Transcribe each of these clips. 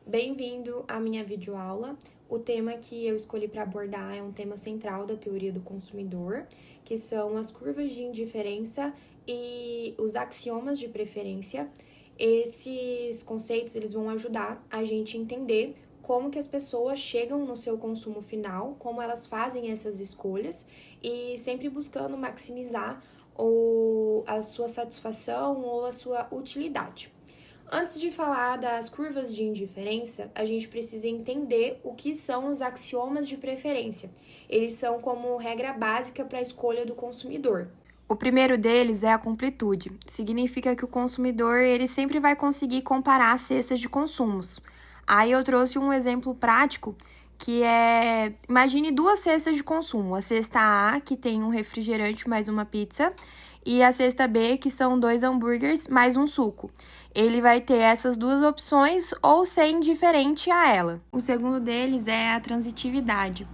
Bem-vindo à minha videoaula. O tema que eu escolhi para abordar é um tema central da teoria do consumidor, que são as curvas de indiferença e os axiomas de preferência. Esses conceitos eles vão ajudar a gente a entender como que as pessoas chegam no seu consumo final, como elas fazem essas escolhas e sempre buscando maximizar a sua satisfação ou a sua utilidade. Antes de falar das curvas de indiferença, a gente precisa entender o que são os axiomas de preferência. Eles são como regra básica para a escolha do consumidor. O primeiro deles é a completude. Significa que o consumidor ele sempre vai conseguir comparar cestas de consumos. Aí eu trouxe um exemplo prático que é, imagine duas cestas de consumo. A cesta A, que tem um refrigerante mais uma pizza, e a cesta B, que são 2 hambúrgueres mais um suco. Ele vai ter essas duas opções ou ser indiferente a ela. O segundo deles é a transitividade.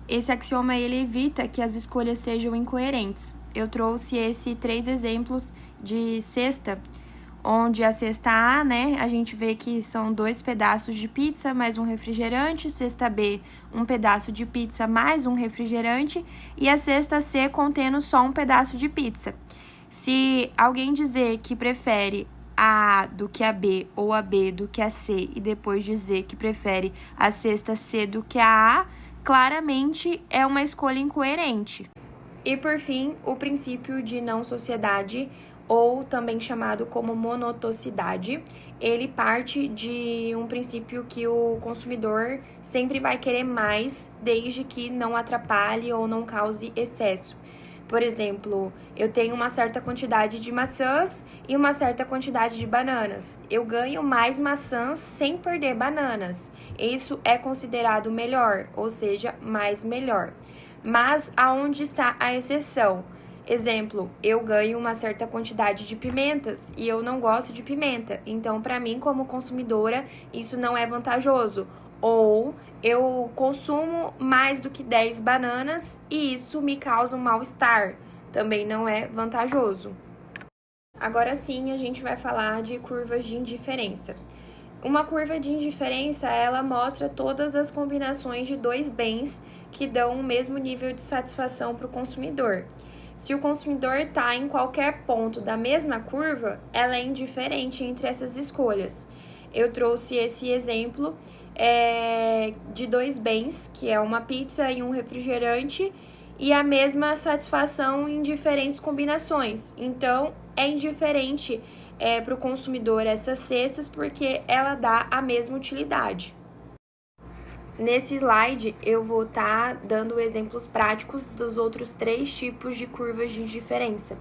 Esse axioma ele evita que as escolhas sejam incoerentes. Eu trouxe esses 3 exemplos de cesta, onde a cesta A, a gente vê que são 2 pedaços de pizza mais um refrigerante, cesta B, um pedaço de pizza mais um refrigerante, e a cesta C contendo só um pedaço de pizza. Se alguém dizer que prefere a A do que a B ou a B do que a C e depois dizer que prefere a cesta C do que a A, claramente é uma escolha incoerente. E por fim, o princípio de não sociedade, ou também chamado como monotocidade, ele parte de um princípio que o consumidor sempre vai querer mais, desde que não atrapalhe ou não cause excesso. Por exemplo, eu tenho uma certa quantidade de maçãs e uma certa quantidade de bananas. Eu ganho mais maçãs sem perder bananas. Isso é considerado melhor, ou seja, mais melhor. Mas aonde está a exceção? Exemplo, eu ganho uma certa quantidade de pimentas e eu não gosto de pimenta. Então, para mim, como consumidora, isso não é vantajoso. Ou eu consumo mais do que 10 bananas e isso me causa um mal-estar. Também não é vantajoso. Agora sim, a gente vai falar de curvas de indiferença. Uma curva de indiferença, ela mostra todas as combinações de 2 bens que dão o mesmo nível de satisfação para o consumidor. Se o consumidor está em qualquer ponto da mesma curva, ela é indiferente entre essas escolhas. Eu trouxe esse exemplo de 2 bens, que é uma pizza e um refrigerante, e a mesma satisfação em diferentes combinações. Então, é indiferente para o consumidor essas cestas porque ela dá a mesma utilidade. Nesse slide, eu vou estar dando exemplos práticos dos outros 3 tipos de curvas de indiferença.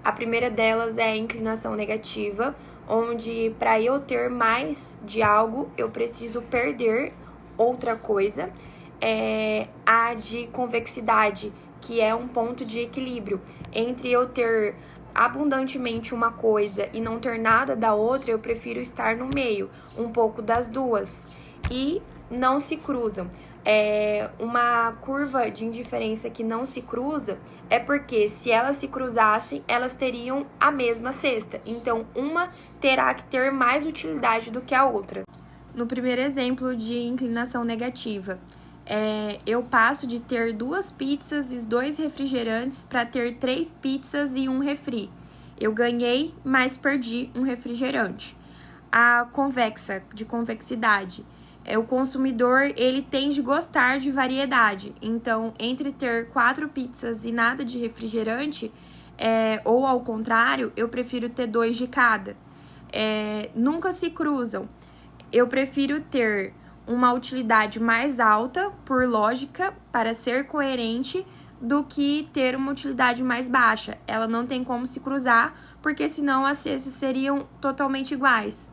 A primeira delas é a inclinação negativa, onde para eu ter mais de algo, eu preciso perder outra coisa. A de convexidade, que é um ponto de equilíbrio entre eu ter abundantemente uma coisa e não ter nada da outra, eu prefiro estar no meio, um pouco das duas. E não se cruzam. Uma curva de indiferença que não se cruza é porque se elas se cruzassem, elas teriam a mesma cesta. Então, uma terá que ter mais utilidade do que a outra. No primeiro exemplo de inclinação negativa, eu passo de ter 2 pizzas e 2 refrigerantes para ter 3 pizzas e um refri. Eu ganhei, mas perdi um refrigerante. A convexa, de convexidade, o consumidor ele tende a gostar de variedade. Então, entre ter 4 pizzas e nada de refrigerante, ou ao contrário, eu prefiro ter 2 de cada. Nunca se cruzam. Eu prefiro ter uma utilidade mais alta, por lógica, para ser coerente, do que ter uma utilidade mais baixa. Ela não tem como se cruzar, porque senão as cestas seriam totalmente iguais.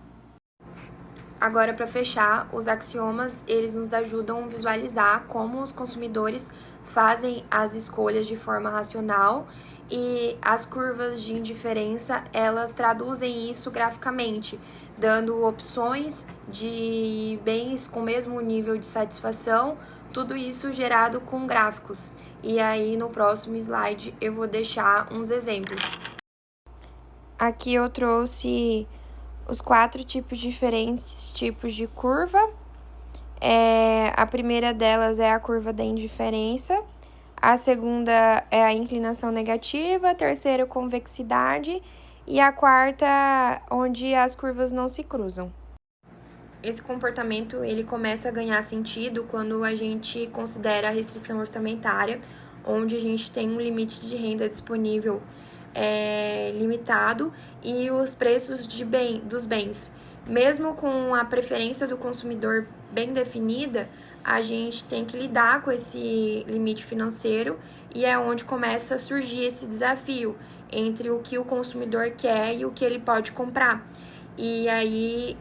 Agora, para fechar, os axiomas, eles nos ajudam a visualizar como os consumidores fazem as escolhas de forma racional e as curvas de indiferença, elas traduzem isso graficamente, dando opções de bens com o mesmo nível de satisfação, tudo isso gerado com gráficos. E aí, no próximo slide, eu vou deixar uns exemplos. Aqui eu trouxe os 4 diferentes tipos de curva. A primeira delas é a curva da indiferença, a segunda é a inclinação negativa, a terceira, convexidade, e a quarta, onde as curvas não se cruzam. Esse comportamento ele começa a ganhar sentido quando a gente considera a restrição orçamentária, onde a gente tem um limite de renda disponível limitado e os preços dos bens. Mesmo com a preferência do consumidor bem definida, a gente tem que lidar com esse limite financeiro e é onde começa a surgir esse desafio entre o que o consumidor quer e o que ele pode comprar. E aí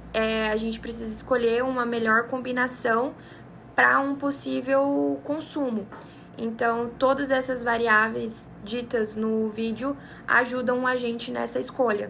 a gente precisa escolher uma melhor combinação para um possível consumo. Então, todas essas variáveis ditas no vídeo ajudam a gente nessa escolha.